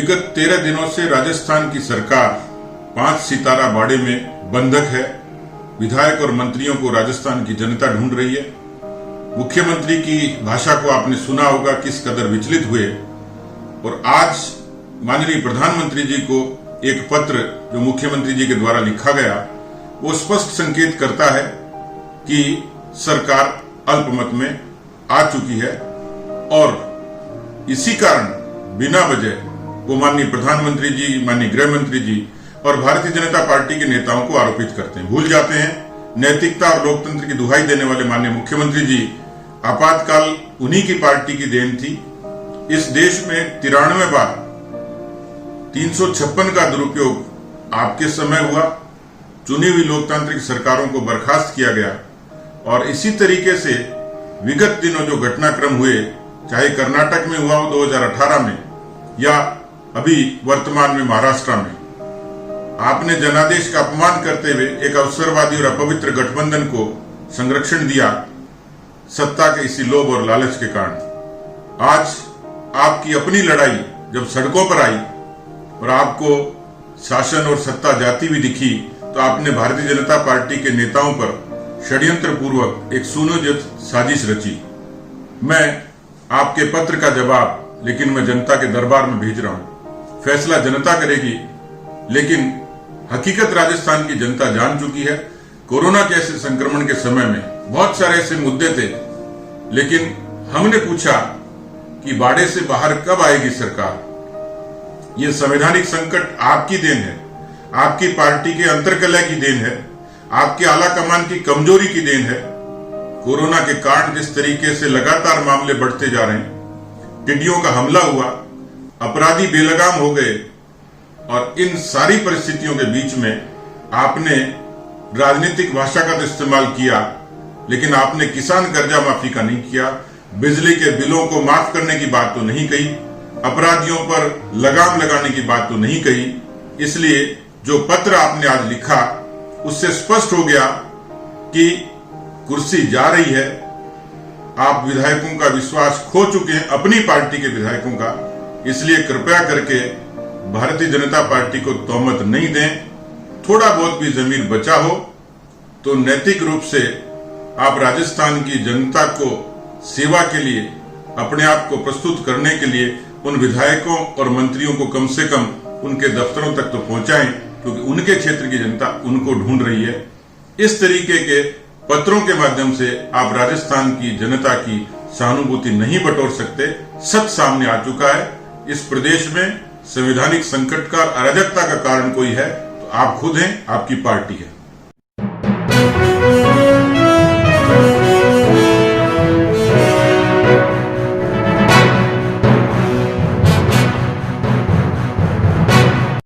विगत 13 दिनों से राजस्थान की सरकार 5 सितारा बाड़े में बंधक है। विधायक और मंत्रियों को राजस्थान की जनता ढूंढ रही है। मुख्यमंत्री की भाषा को आपने सुना होगा, किस कदर विचलित हुए। और आज माननीय प्रधानमंत्री जी को एक पत्र जो मुख्यमंत्री जी के द्वारा लिखा गया, वो स्पष्ट संकेत करता है कि सरकार अल्पमत में आ चुकी है और इसी कारण बिना वजह वो माननीय प्रधानमंत्री जी, माननीय गृह मंत्री जी और भारतीय जनता पार्टी के नेताओं को आरोपित करते हैं। भूल जाते हैं नैतिकता और लोकतंत्र की दुहाई देने वाले माननीय मुख्यमंत्री जी, आपातकाल उन्हीं की पार्टी की देन थी। इस देश में 93 बार 356 का दुरुपयोग आपके समय हुआ। चुनी हुई लोकतांत्रिक सरकारों को बर्खास्त किया गया और इसी तरीके से विगत दिनों जो घटनाक्रम हुए, चाहे कर्नाटक में हुआ हो 2018 में या अभी वर्तमान में महाराष्ट्र में, आपने जनादेश का अपमान करते हुए एक अवसरवादी और अपवित्र गठबंधन को संरक्षण दिया सत्ता के इसी लोभ और लालच के कारण। आज आपकी अपनी लड़ाई जब सड़कों पर आई और आपको शासन और सत्ता जाती हुई दिखी, तो आपने भारतीय जनता पार्टी के नेताओं पर षड्यंत्र पूर्वक एक सुनियोजित साजिश रची। मैं आपके पत्र का जवाब लेकिन मैं जनता के दरबार में भेज रहा हूं। फैसला जनता करेगी, लेकिन हकीकत राजस्थान की जनता जान चुकी है। कोरोना के ऐसे संक्रमण के समय में बहुत सारे ऐसे मुद्दे थे, लेकिन हमने पूछा कि बाड़े से बाहर कब आएगी सरकार। ये संवैधानिक संकट आपकी देन है, आपकी पार्टी के अंतर्कलह की देन है, आपके आला कमान की कमजोरी की देन है। कोरोना के कारण जिस तरीके से लगातार मामले बढ़ते जा रहे हैं, टिड्डियों का हमला हुआ, अपराधी बेलगाम हो गए, और इन सारी परिस्थितियों के बीच में आपने राजनीतिक भाषा का तो इस्तेमाल किया, लेकिन आपने किसान कर्जा माफी का नहीं किया, बिजली के बिलों को माफ करने की बात तो नहीं कही, अपराधियों पर लगाम लगाने की बात तो नहीं कही। इसलिए जो पत्र आपने आज लिखा, उससे स्पष्ट हो गया कि कुर्सी जा रही है। आप विधायकों का विश्वास खो चुके हैं, अपनी पार्टी के विधायकों का। इसलिए कृपया करके भारतीय जनता पार्टी को तोहमत नहीं दें। थोड़ा बहुत भी जमीन बचा हो तो नैतिक रूप से आप राजस्थान की जनता को सेवा के लिए, अपने आप को प्रस्तुत करने के लिए उन विधायकों और मंत्रियों को कम से कम उनके दफ्तरों तक तो पहुंचाएं, क्योंकि उनके क्षेत्र की जनता उनको ढूंढ रही है। इस तरीके के पत्रों के माध्यम से आप राजस्थान की जनता की सहानुभूति नहीं बटोर सकते। सच सामने आ चुका है। इस प्रदेश में संवैधानिक संकट का, अराजकता का कारण कोई है तो आप खुद हैं, आपकी पार्टी है।